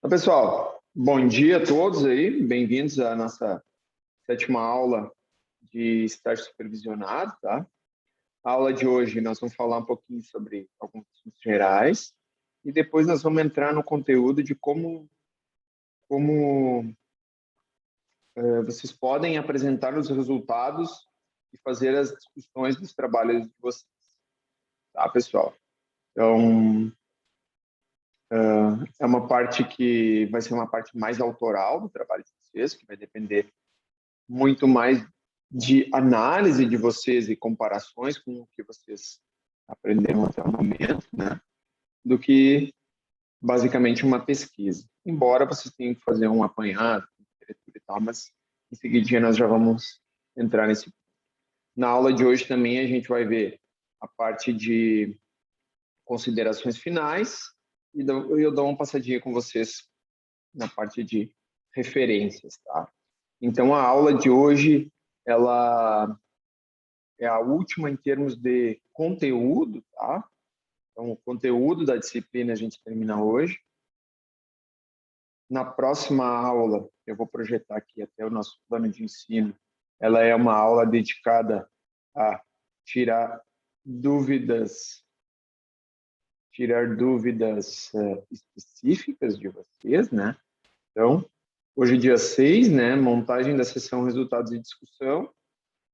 Então, pessoal, bom dia a todos aí, bem-vindos à nossa sétima aula de estágio supervisionado, tá? A aula de hoje nós vamos falar um pouquinho sobre alguns assuntos gerais e depois nós vamos entrar no conteúdo de como vocês podem apresentar os resultados e fazer as discussões dos trabalhos de vocês, tá, pessoal? Então, é uma parte que vai ser uma parte mais autoral do trabalho de vocês, que vai depender muito mais de análise de vocês e comparações com o que vocês aprenderam até o momento, né? Do que basicamente uma pesquisa. Embora vocês tenham que fazer um apanhado, literatura e tal, mas em seguida nós já vamos entrar nesse. Na aula de hoje também a gente vai ver a parte de considerações finais e eu dou uma passadinha com vocês na parte de referências, tá? Então, a aula de hoje, ela é a última em termos de conteúdo, tá? Então, o conteúdo da disciplina a gente termina hoje. Na próxima aula, eu vou projetar aqui até o nosso plano de ensino, ela é uma aula dedicada a tirar dúvidas específicas de vocês, né? Então, hoje, dia 6, né, montagem da sessão resultados e discussão.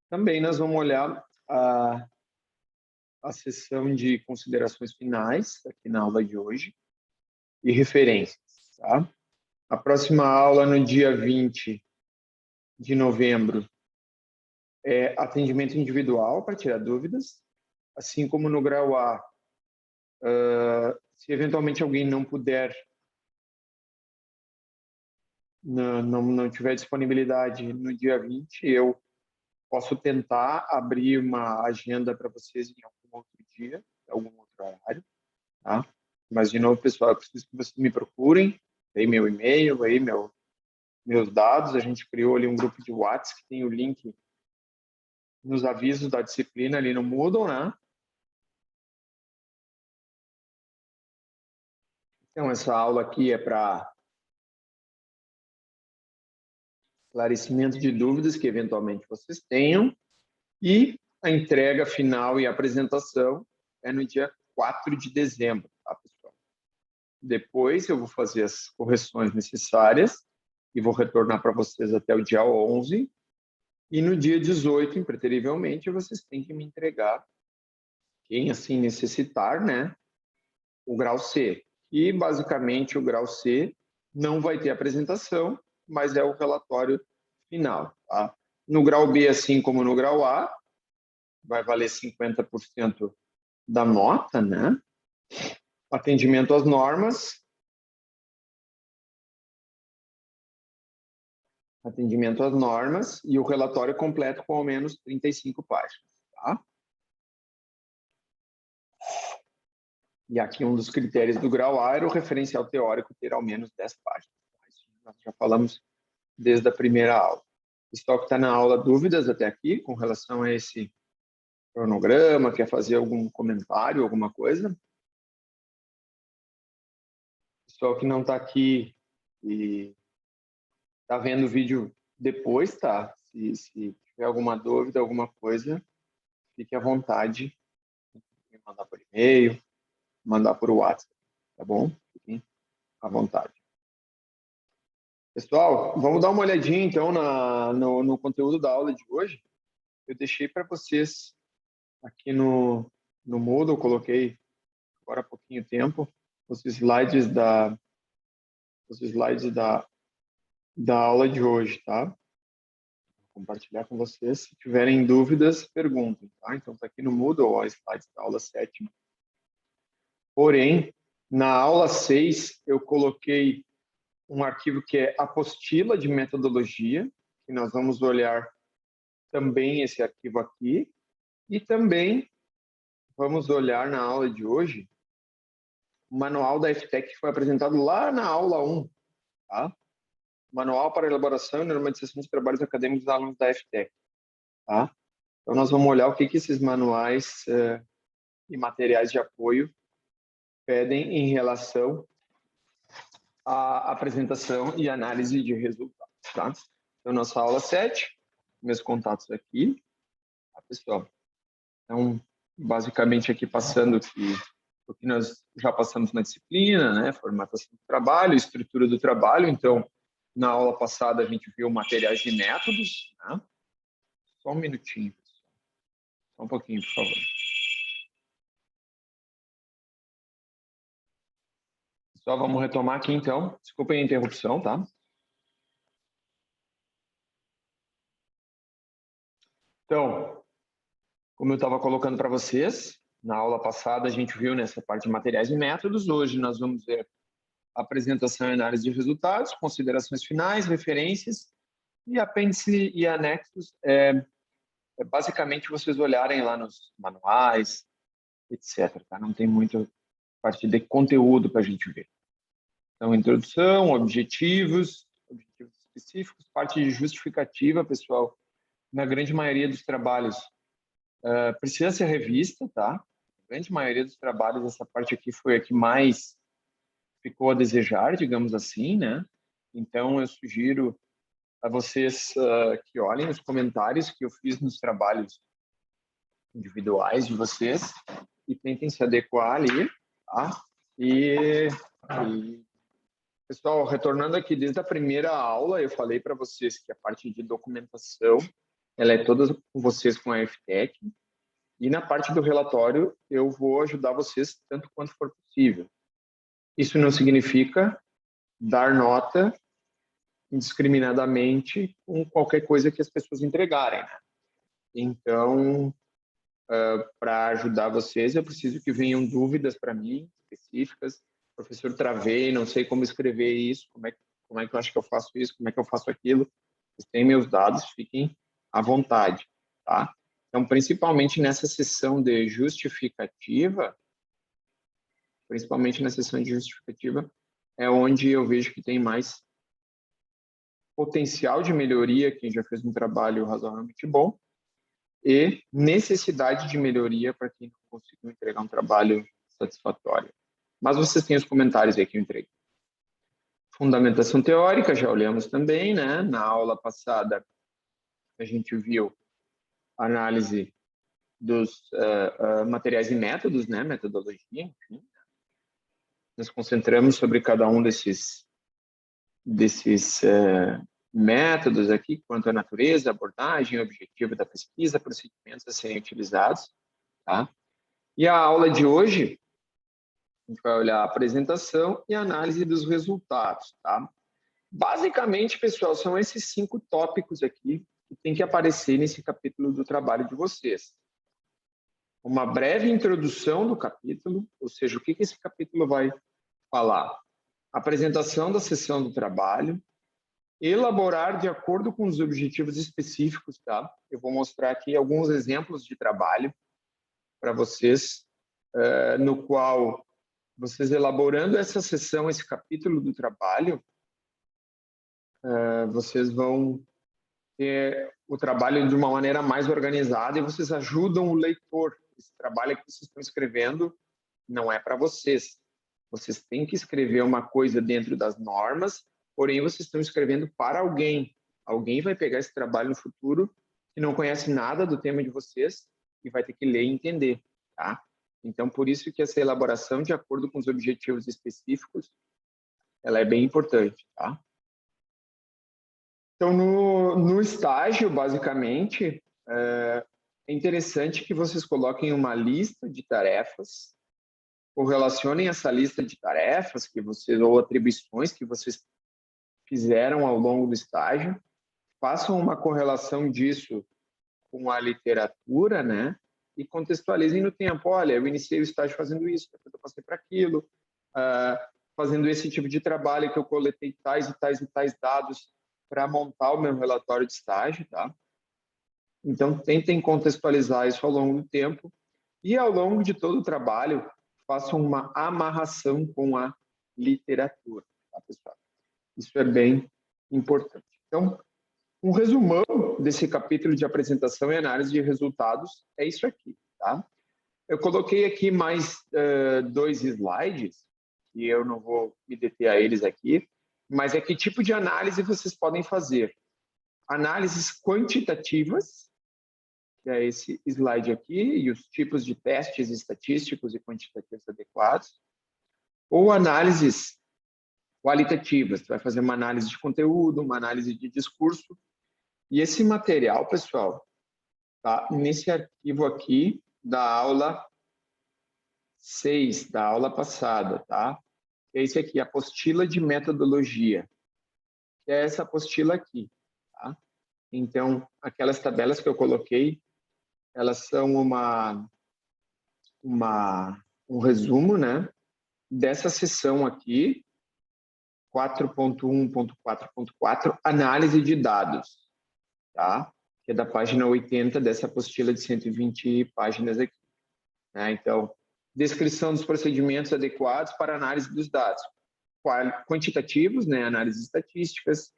Também nós vamos olhar a sessão de considerações finais, aqui na aula de hoje, e referências, tá? A próxima aula, no dia 20 de novembro, é atendimento individual para tirar dúvidas, assim como no grau A, se eventualmente alguém não puder, não tiver disponibilidade no dia 20, eu posso tentar abrir uma agenda para vocês em algum outro dia, algum outro horário, tá? Mas, de novo, pessoal, eu preciso que vocês me procurem, tem meu e-mail, aí meus dados, a gente criou ali um grupo de WhatsApp que tem o link nos avisos da disciplina ali no Moodle, né? Então, essa aula aqui é para esclarecimento de dúvidas que eventualmente vocês tenham e a entrega final e apresentação é no dia 4 de dezembro, tá, pessoal? Depois eu vou fazer as correções necessárias e vou retornar para vocês até o dia 11. E no dia 18, impreterivelmente, vocês têm que me entregar, quem assim necessitar, né, o grau C. E, basicamente, o grau C não vai ter apresentação, mas é o relatório final, tá? No grau B, assim como no grau A, vai valer 50% da nota, né? Atendimento às normas. Atendimento às normas e o relatório completo com ao menos 35 páginas, tá? E aqui um dos critérios do grau A era o referencial teórico ter ao menos 10 páginas. Isso nós já falamos desde a primeira aula. O pessoal que está na aula, dúvidas até aqui com relação a esse cronograma, quer fazer algum comentário, alguma coisa? O pessoal que não está aqui e está vendo o vídeo depois, tá? Se tiver alguma dúvida, alguma coisa, fique à vontade de mandar por e-mail, mandar por WhatsApp, tá bom? Fiquem à vontade. Pessoal, vamos dar uma olhadinha então no conteúdo da aula de hoje. Eu deixei para vocês aqui no Moodle, coloquei agora há pouquinho tempo os slides da aula de hoje, tá? Vou compartilhar com vocês. Se tiverem dúvidas, perguntem, tá? Então, está aqui no Moodle, ó, slides da aula 7. Porém, na aula 6, eu coloquei um arquivo que é apostila de metodologia, que nós vamos olhar também esse arquivo aqui, e também vamos olhar na aula de hoje o manual da FTEC que foi apresentado lá na aula 1, tá? Manual para elaboração e normatização de trabalhos acadêmicos dos alunos da FTEC, tá? Então, nós vamos olhar o que esses manuais e materiais de apoio pedem em relação a apresentação e análise de resultados, tá? Então, nossa aula 7, meus contatos aqui, tá, pessoal? Então, basicamente aqui passando o que nós já passamos na disciplina, né? Formatação do trabalho, estrutura do trabalho. Então, na aula passada a gente viu materiais e métodos, né? Só um minutinho, pessoal. Só um pouquinho, por favor. Pessoal, vamos retomar aqui, então. Desculpem a interrupção, tá? Então, como eu estava colocando para vocês, na aula passada a gente viu nessa parte de materiais e métodos. Hoje nós vamos ver apresentação e análise de resultados, considerações finais, referências e apêndice e anexos. Basicamente vocês olharem lá nos manuais, etc. Tá? Não tem muito parte de conteúdo para a gente ver. Então, introdução, objetivos específicos, parte de justificativa, pessoal. Na grande maioria dos trabalhos, precisa ser revista, tá? Na grande maioria dos trabalhos, essa parte aqui foi a que mais ficou a desejar, digamos assim, né? Então, eu sugiro a vocês que olhem os comentários que eu fiz nos trabalhos individuais de vocês e tentem se adequar ali, tá? E pessoal, retornando aqui desde a primeira aula, eu falei para vocês que a parte de documentação, ela é toda com vocês com a FTEC, e na parte do relatório eu vou ajudar vocês tanto quanto for possível. Isso não significa dar nota indiscriminadamente com qualquer coisa que as pessoas entregarem, né? Então, para ajudar vocês, eu preciso que venham dúvidas para mim, específicas. Professor, travei, não sei como escrever isso, como é que eu acho que eu faço isso, como é que eu faço aquilo. Vocês têm meus dados, fiquem à vontade, tá? Então, principalmente nessa sessão de justificativa, é onde eu vejo que tem mais potencial de melhoria, quem já fez um trabalho razoavelmente bom, e necessidade de melhoria para quem não conseguiu entregar um trabalho satisfatório. Mas vocês têm os comentários aí que eu entreguei. Fundamentação teórica, já olhamos também, né? Na aula passada, a gente viu a análise dos materiais e métodos, né? Metodologia, enfim. Nos concentramos sobre cada um desses métodos aqui, quanto à natureza, abordagem, objetivo da pesquisa, procedimentos a serem utilizados, tá? E a aula de hoje, a gente vai olhar a apresentação e a análise dos resultados, tá? Basicamente, pessoal, são esses 5 tópicos aqui que tem que aparecer nesse capítulo do trabalho de vocês. Uma breve introdução do capítulo, ou seja, o que esse capítulo vai falar? Apresentação da sessão do trabalho, elaborar de acordo com os objetivos específicos, tá? Eu vou mostrar aqui alguns exemplos de trabalho para vocês, no qual vocês elaborando essa sessão, esse capítulo do trabalho, vocês vão ter o trabalho de uma maneira mais organizada e vocês ajudam o leitor. Esse trabalho que vocês estão escrevendo não é para vocês. Vocês têm que escrever uma coisa dentro das normas, porém vocês estão escrevendo para alguém. Alguém vai pegar esse trabalho no futuro que não conhece nada do tema de vocês e vai ter que ler e entender, tá? Então, por isso que essa elaboração, de acordo com os objetivos específicos, ela é bem importante, tá? Então, no estágio, basicamente, é interessante que vocês coloquem uma lista de tarefas, correlacionem essa lista de tarefas que vocês, ou atribuições que vocês fizeram ao longo do estágio, façam uma correlação disso com a literatura, né? E contextualizem no tempo. Olha, eu iniciei o estágio fazendo isso, depois eu passei para aquilo, fazendo esse tipo de trabalho que eu coletei tais e tais e tais dados para montar o meu relatório de estágio, tá? Então, tentem contextualizar isso ao longo do tempo e ao longo de todo o trabalho, façam uma amarração com a literatura, tá, pessoal? Isso é bem importante. Então, um resumão desse capítulo de apresentação e análise de resultados é isso aqui, tá? Eu coloquei aqui mais 2 slides e eu não vou me deter a eles aqui, mas é que tipo de análise vocês podem fazer. Análises quantitativas, que é esse slide aqui, e os tipos de testes estatísticos e quantitativos adequados, ou análises qualitativas, você vai fazer uma análise de conteúdo, uma análise de discurso, e esse material, pessoal, tá nesse arquivo aqui da aula 6, da aula passada, tá? É esse aqui, apostila de metodologia, que é essa apostila aqui, tá? Então, aquelas tabelas que eu coloquei, elas são um resumo, né, dessa seção aqui, 4.1.4.4, análise de dados, tá? Que é da página 80 dessa apostila de 120 páginas aqui, né? Então, descrição dos procedimentos adequados para análise dos dados, quantitativos, né, análises estatísticas,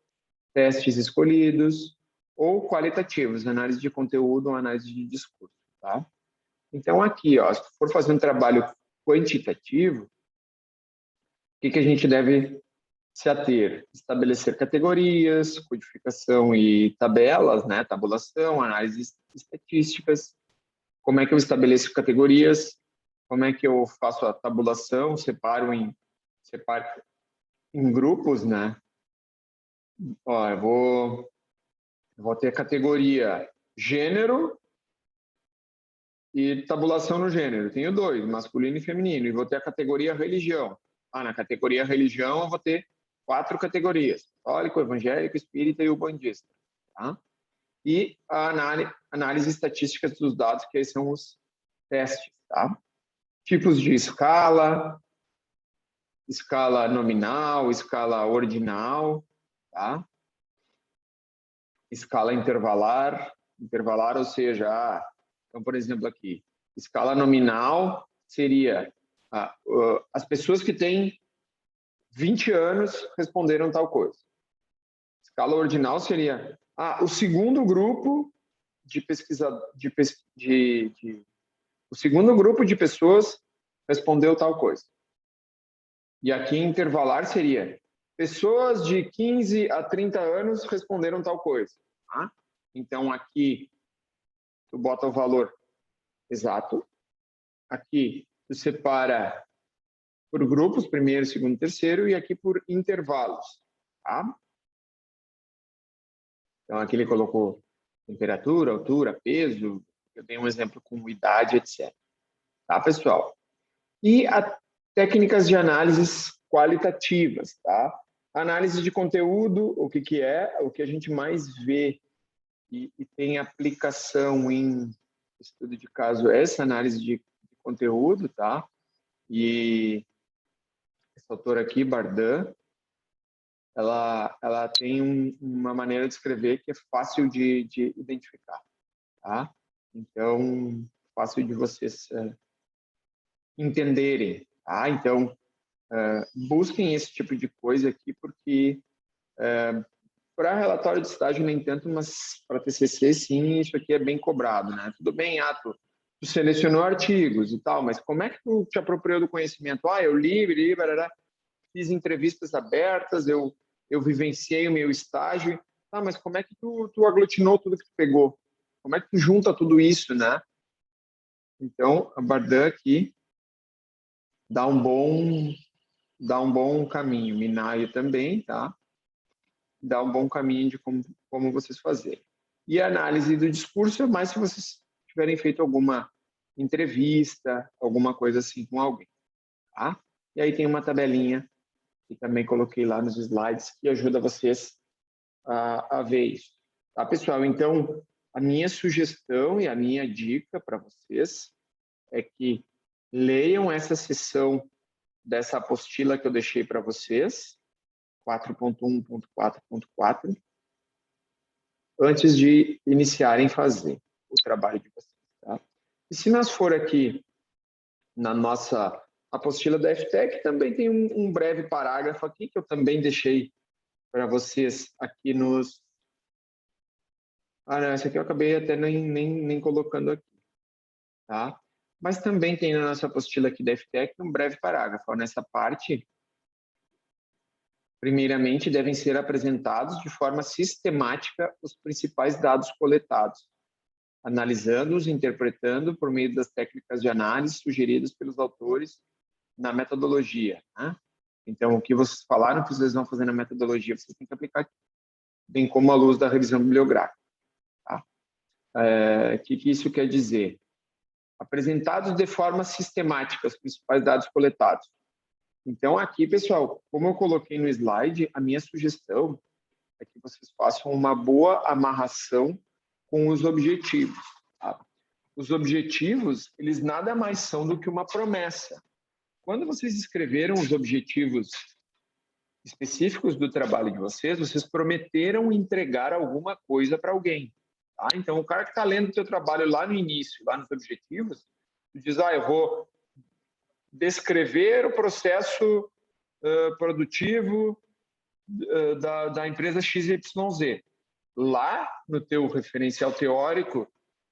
testes escolhidos, ou qualitativos, análise de conteúdo ou análise de discurso, tá? Então, aqui, ó, se for fazer um trabalho quantitativo, o que a gente deve se ater? Estabelecer categorias, codificação e tabelas, né? Tabulação, análises estatísticas. Como é que eu estabeleço categorias? Como é que eu faço a tabulação? Separo em grupos, né? Ó, eu vou ter categoria gênero e tabulação no gênero. Tenho dois, masculino e feminino. E vou ter a categoria religião. Na categoria religião eu vou ter 4 categorias: católico, evangélico, espírita e ubandista. Tá? E a análise estatística dos dados, que são os testes. Tá? Tipos de escala, escala nominal, escala ordinal, tá? Escala intervalar, ou seja, então, por exemplo, aqui, escala nominal seria as pessoas que têm 20 anos responderam tal coisa. Escala ordinal seria o segundo grupo de o segundo grupo de pessoas respondeu tal coisa. E aqui intervalar seria pessoas de 15 a 30 anos responderam tal coisa. Tá? Então aqui tu bota o valor exato. Aqui tu separa por grupos, primeiro, segundo, terceiro, e aqui por intervalos. Tá? Então aqui ele colocou temperatura, altura, peso. Eu dei um exemplo com idade, etc. Tá, pessoal? E técnicas de análises qualitativas, tá? Análise de conteúdo, o que é? O que a gente mais vê e tem aplicação em estudo de caso é essa análise de conteúdo, tá? E essa autora aqui, Bardan, ela tem uma maneira de escrever que é fácil de identificar, tá? Então, fácil de vocês entenderem, tá? Então, busquem esse tipo de coisa aqui, porque para relatório de estágio nem tanto, mas para TCC sim, isso aqui é bem cobrado, né? Tudo bem, tu selecionou artigos e tal, mas como é que tu te apropriou do conhecimento? Eu li, barará, fiz entrevistas abertas, eu vivenciei o meu estágio, mas como é que tu aglutinou tudo que tu pegou? Como é que tu junta tudo isso, né? Então, a Bardan aqui dá um bom caminho. Minayo também, tá? Dá um bom caminho de como vocês fazerem. E a análise do discurso é mais se vocês tiverem feito alguma entrevista, alguma coisa assim com alguém, tá? E aí tem uma tabelinha que também coloquei lá nos slides que ajuda vocês a ver isso. Tá, pessoal? Então, a minha sugestão e a minha dica para vocês é que leiam essa seção dessa apostila que eu deixei para vocês, 4.1.4.4, antes de iniciarem a fazer o trabalho de vocês. Tá? E se nós for aqui na nossa apostila da FTEC, também tem um breve parágrafo aqui que eu também deixei para vocês aqui nos... não, esse aqui eu acabei até nem colocando aqui. Tá? Mas também tem na nossa apostila aqui da FTEC um breve parágrafo. Nessa parte, primeiramente, devem ser apresentados de forma sistemática os principais dados coletados, analisando-os e interpretando por meio das técnicas de análise sugeridas pelos autores na metodologia. Né? Então, o que vocês falaram que vocês vão fazer na metodologia, vocês têm que aplicar aqui, bem como à luz da revisão bibliográfica. Tá? Que isso quer dizer? Apresentados de forma sistemática os principais dados coletados. Então, aqui, pessoal, como eu coloquei no slide, a minha sugestão é que vocês façam uma boa amarração com os objetivos. Tá? Os objetivos, eles nada mais são do que uma promessa. Quando vocês escreveram os objetivos específicos do trabalho de vocês, vocês prometeram entregar alguma coisa para alguém. Tá? Então, o cara que está lendo o seu trabalho lá no início, lá nos objetivos, diz, eu vou descrever o processo produtivo da empresa XYZ. Lá, no teu referencial teórico,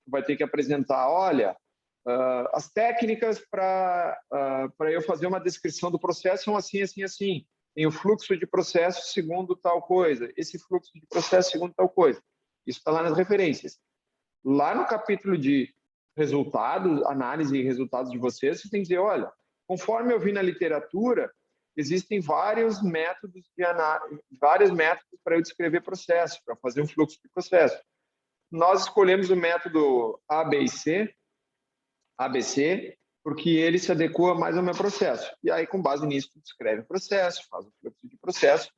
tu vai ter que apresentar, olha, as técnicas para eu fazer uma descrição do processo são assim, assim, assim. Tem o fluxo de processo segundo tal coisa, esse fluxo de processo segundo tal coisa. Isso está lá nas referências. Lá no capítulo de resultados, análise e resultados de vocês, você tem que dizer, olha, conforme eu vi na literatura, existem vários métodos para eu descrever processo, para fazer um fluxo de processo. Nós escolhemos o método ABC, porque ele se adequa mais ao meu processo. E aí, com base nisso, tu descreve o processo, faz o fluxo de processo,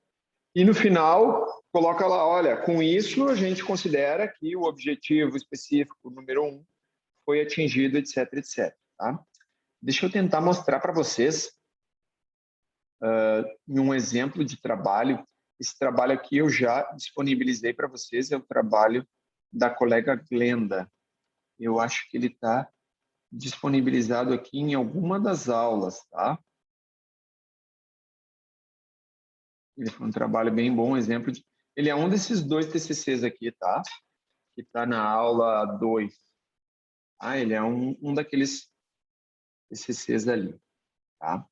e no final, coloca lá, olha, com isso a gente considera que o objetivo específico número 1 foi atingido, etc, etc. Tá? Deixa eu tentar mostrar para vocês em um exemplo de trabalho. Esse trabalho aqui eu já disponibilizei para vocês, é o trabalho da colega Glenda. Eu acho que ele está disponibilizado aqui em alguma das aulas, tá? Ele foi um trabalho bem bom, exemplo de... Ele é um desses 2 TCCs aqui, tá? Que está na aula 2. Ele é um daqueles TCCs ali, tá?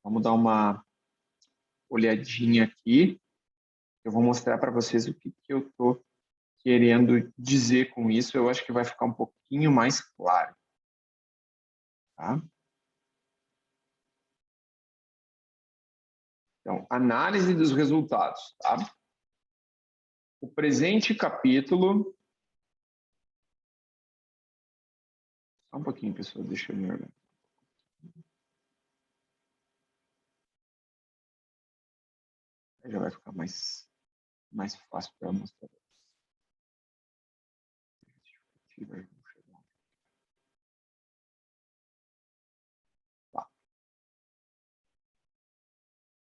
Vamos dar uma olhadinha aqui. Eu vou mostrar para vocês o que eu estou querendo dizer com isso. Eu acho que vai ficar um pouquinho mais claro, tá? Então, análise dos resultados, tá? O presente capítulo... Só um pouquinho, pessoal, deixa eu me olhar. Já vai ficar mais fácil para mostrar. Tá.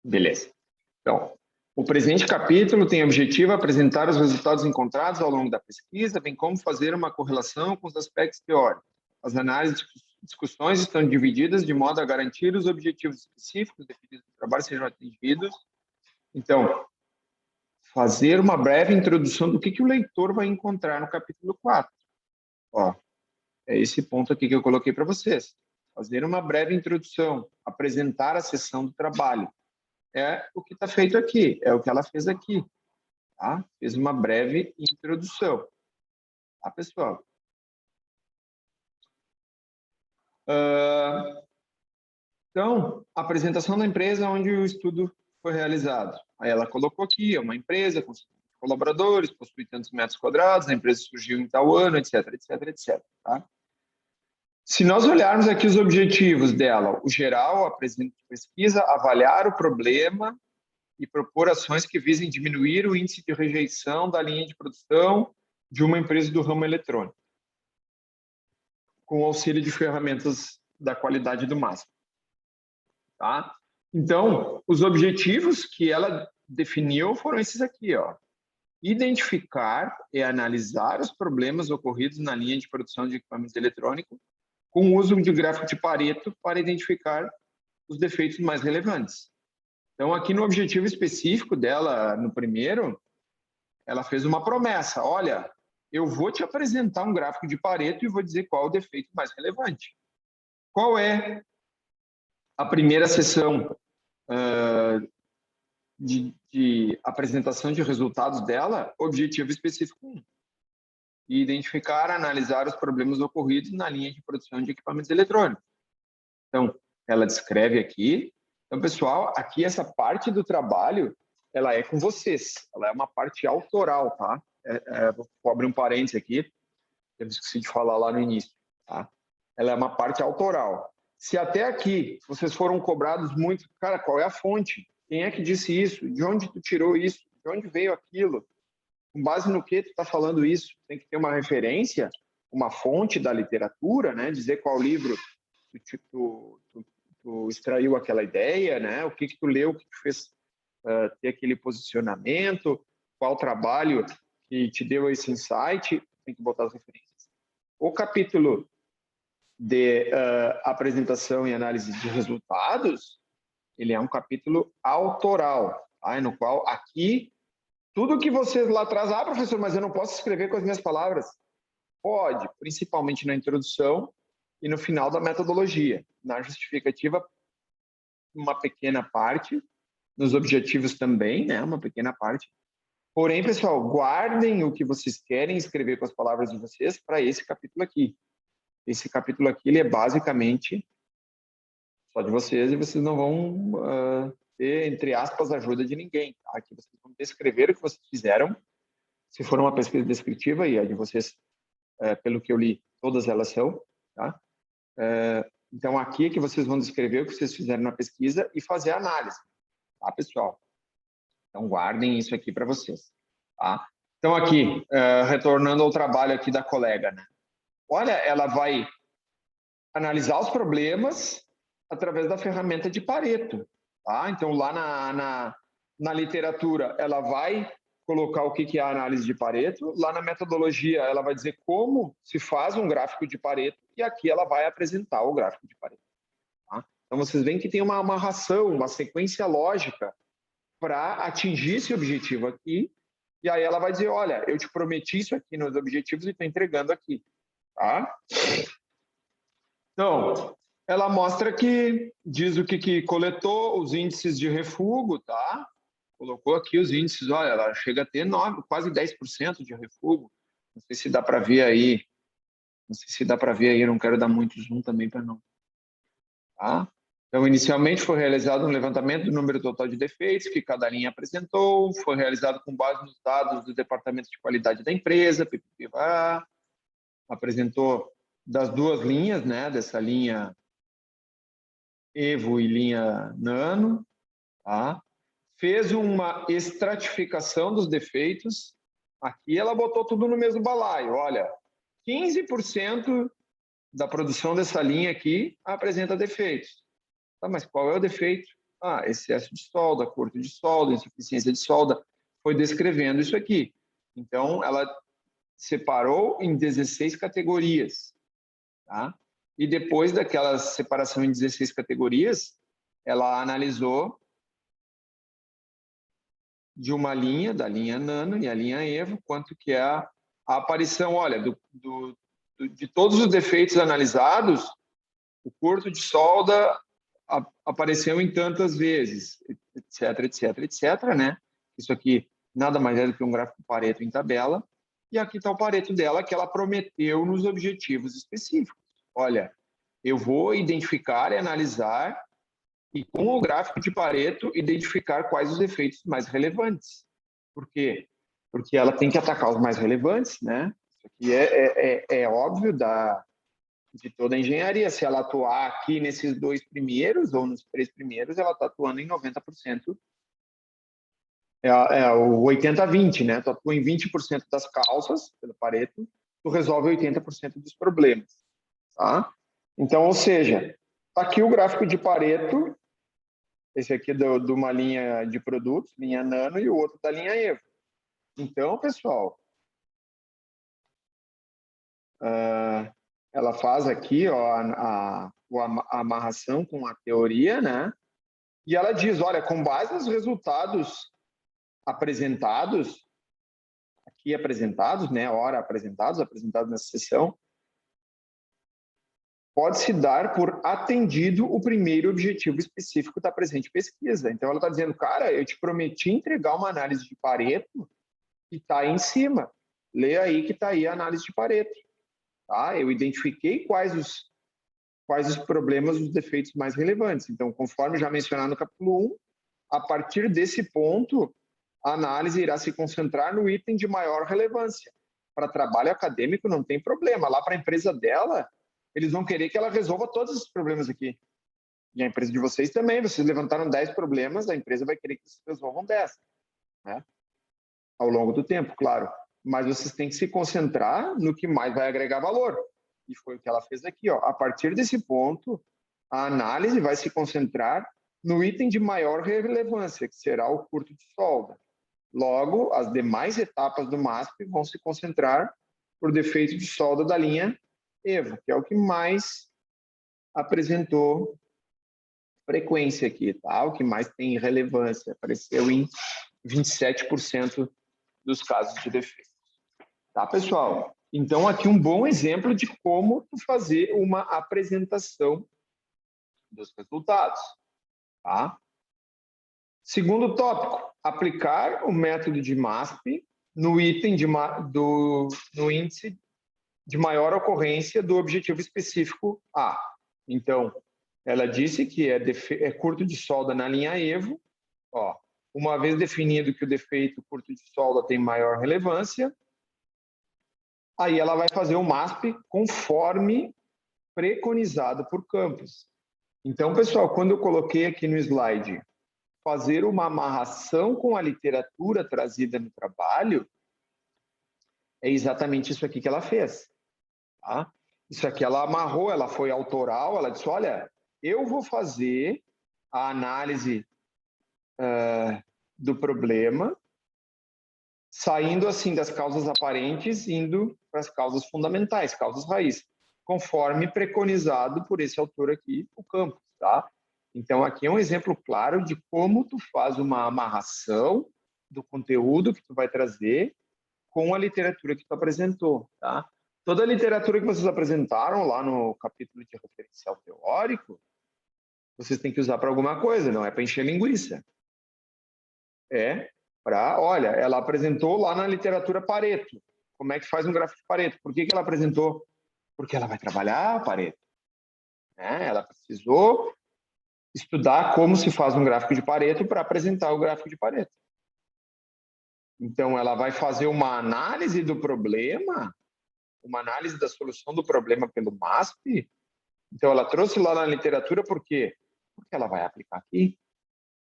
Beleza. Então, o presente capítulo tem o objetivo de apresentar os resultados encontrados ao longo da pesquisa, bem como fazer uma correlação com os aspectos teóricos. As análises e discussões estão divididas de modo a garantir os objetivos específicos definidos do trabalho sejam atingidos. Então, fazer uma breve introdução do que o leitor vai encontrar no capítulo 4. Ó, é esse ponto aqui que eu coloquei para vocês. Fazer uma breve introdução, apresentar a sessão do trabalho. É o que está feito aqui, é o que ela fez aqui. Tá? Fez uma breve introdução. Tá, pessoal? Então, a apresentação da empresa onde o estudo foi realizado. Aí ela colocou aqui, é uma empresa com colaboradores, possui tantos metros quadrados, a empresa surgiu em tal ano, etc, etc, etc. Tá? Se nós olharmos aqui os objetivos dela, o geral, apresenta pesquisa, avaliar o problema e propor ações que visem diminuir o índice de rejeição da linha de produção de uma empresa do ramo eletrônico, com o auxílio de ferramentas da qualidade do máximo. Tá? Então, os objetivos que ela definiu foram esses aqui, ó. Identificar e analisar os problemas ocorridos na linha de produção de equipamentos eletrônicos com o uso de gráfico de Pareto para identificar os defeitos mais relevantes. Então, aqui no objetivo específico dela, no primeiro, ela fez uma promessa. Olha, eu vou te apresentar um gráfico de Pareto e vou dizer qual é o defeito mais relevante. Qual é a primeira sessão de apresentação de resultados dela? Objetivo específico 1. E identificar, analisar os problemas ocorridos na linha de produção de equipamentos eletrônicos. Então, ela descreve aqui. Então, pessoal, aqui essa parte do trabalho, ela é com vocês. Ela é uma parte autoral, tá? Vou abrir um parênteses aqui. Eu esqueci de falar lá no início, tá? Ela é uma parte autoral. Se até aqui vocês foram cobrados muito, cara, qual é a fonte? Quem é que disse isso? De onde tu tirou isso? De onde veio aquilo? Com base no que tu está falando isso? Tem que ter uma referência, uma fonte da literatura, né? Dizer qual livro tu extraiu aquela ideia, né? O que tu leu, o que tu fez ter aquele posicionamento, qual trabalho que te deu esse insight, tem que botar as referências. O capítulo de apresentação e análise de resultados, ele é um capítulo autoral, tá? No qual aqui, tudo que vocês lá atrás, professor, mas eu não posso escrever com as minhas palavras. Pode, principalmente na introdução e no final da metodologia. Na justificativa, uma pequena parte, nos objetivos também, né? Uma pequena parte. Porém, pessoal, guardem o que vocês querem escrever com as palavras de vocês para esse capítulo aqui. Esse capítulo aqui, ele é basicamente só de vocês e vocês não vão ter, entre aspas, ajuda de ninguém. Tá? Aqui vocês vão descrever o que vocês fizeram. Se for uma pesquisa descritiva, e a de vocês, pelo que eu li, todas elas são, tá? Então, aqui é que vocês vão descrever o que vocês fizeram na pesquisa e fazer a análise, tá, pessoal? Então, guardem isso aqui para vocês, tá? Então, aqui, retornando ao trabalho aqui da colega, né? Olha, ela vai analisar os problemas através da ferramenta de Pareto, tá? Então, lá na literatura, ela vai colocar o que é a análise de Pareto. Lá na metodologia, ela vai dizer como se faz um gráfico de Pareto e aqui ela vai apresentar o gráfico de Pareto. Tá? Então, vocês veem que tem uma amarração, uma sequência lógica para atingir esse objetivo aqui. E aí ela vai dizer, olha, eu te prometi isso aqui nos objetivos e estou entregando aqui. Tá? Então, ela mostra que diz o que coletou, os índices de refúgio, tá? Colocou aqui os índices, olha, ela chega a ter quase 10% de refúgio. Não sei se dá para ver aí. Não sei se dá para ver aí, eu não quero dar muito zoom também para não. Tá? Então, inicialmente foi realizado um levantamento do número total de defeitos que cada linha apresentou, foi realizado com base nos dados do Departamento de Qualidade da empresa, apresentou das duas linhas, né, dessa linha Evo e linha Nano, tá? Fez uma estratificação dos defeitos, aqui ela botou tudo no mesmo balaio, olha, 15% da produção dessa linha aqui apresenta defeitos. Tá, mas qual é o defeito? Excesso de solda, curto de solda, insuficiência de solda. Foi descrevendo isso aqui. Então, ela separou em 16 categorias. Tá? E depois daquela separação em 16 categorias, ela analisou de uma linha, da linha Nano e a linha Evo, quanto que é a aparição, olha, de todos os defeitos analisados, o curto de solda apareceu em tantas vezes, etc, etc, etc, né? Isso aqui nada mais é do que um gráfico Pareto em tabela, e aqui está o Pareto dela, que ela prometeu nos objetivos específicos. Olha, eu vou identificar e analisar, e com o gráfico de Pareto, identificar quais os efeitos mais relevantes. Por quê? Porque ela tem que atacar os mais relevantes, né? Isso aqui é óbvio de toda a engenharia. Se ela atuar aqui nesses dois primeiros ou nos três primeiros, ela está atuando em 90%. O 80-20, né? Tu atua em 20% das causas, pelo Pareto, tu resolve 80% dos problemas, tá? Então, ou seja, tá aqui o gráfico de Pareto, esse aqui de uma linha de produtos, linha Nano, e o outro da linha Evo. Então, pessoal, ela faz aqui ó, a amarração com a teoria, né? E ela diz, olha, com base nos resultados apresentados, aqui apresentados, né? Apresentados nessa sessão, pode-se dar por atendido o primeiro objetivo específico da presente pesquisa. Então, ela está dizendo, cara, eu te prometi entregar uma análise de Pareto e está aí em cima. Lê aí que está aí a análise de Pareto. Tá? Eu identifiquei quais os problemas, os defeitos mais relevantes. Então, conforme já mencionado no capítulo 1, a partir desse ponto, a análise irá se concentrar no item de maior relevância. Para trabalho acadêmico não tem problema. Lá para a empresa dela, eles vão querer que ela resolva todos esses problemas aqui. E a empresa de vocês também. Vocês levantaram 10 problemas, a empresa vai querer que vocês resolvam 10. Né? Ao longo do tempo, claro. Mas vocês têm que se concentrar no que mais vai agregar valor. E foi o que ela fez aqui. Ó. A partir desse ponto, a análise vai se concentrar no item de maior relevância, que será o curto de solda. Logo, as demais etapas do MASP vão se concentrar por defeito de solda da linha EVO, que é o que mais apresentou frequência aqui, tá? O que mais tem relevância, apareceu em 27% dos casos de defeito. Tá, pessoal? Então, aqui um bom exemplo de como fazer uma apresentação dos resultados, tá? Segundo tópico, aplicar o método de MASP no item no índice de maior ocorrência do objetivo específico A. Então, ela disse que é curto de solda na linha EVO. Ó, uma vez definido que o defeito curto de solda tem maior relevância, aí ela vai fazer o MASP conforme preconizado por Campos. Então, pessoal, quando eu coloquei aqui no slide fazer uma amarração com a literatura trazida no trabalho, é exatamente isso aqui que ela fez. Tá? Isso aqui ela amarrou, ela foi autoral, ela disse, olha, eu vou fazer a análise do problema, saindo assim das causas aparentes, indo para as causas fundamentais, causas raiz, conforme preconizado por esse autor aqui, o Campos, tá? Então, aqui é um exemplo claro de como tu faz uma amarração do conteúdo que tu vai trazer com a literatura que tu apresentou, tá? Toda a literatura que vocês apresentaram lá no capítulo de referencial teórico, vocês têm que usar para alguma coisa, não é para encher linguiça. É para, olha, ela apresentou lá na literatura Pareto. Como é que faz um gráfico de Pareto? Por que ela apresentou? Porque ela vai trabalhar Pareto. Ela precisou estudar como se faz um gráfico de Pareto para apresentar o gráfico de Pareto. Então, ela vai fazer uma análise do problema, uma análise da solução do problema pelo MASP. Então, ela trouxe lá na literatura, por quê? Porque ela vai aplicar aqui.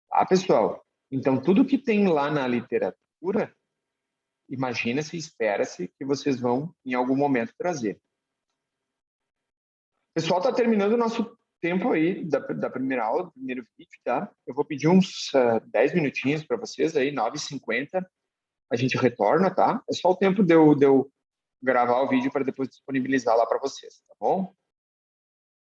Tá, pessoal? Então, tudo que tem lá na literatura, imagina-se, espera-se que vocês vão, em algum momento, trazer. Pessoal, está terminando o nosso tempo aí da primeira aula, do primeiro vídeo, tá? Eu vou pedir uns 10 minutinhos para vocês aí, 9h50, a gente retorna, tá? É só o tempo de eu gravar o vídeo para depois disponibilizar lá para vocês, tá bom?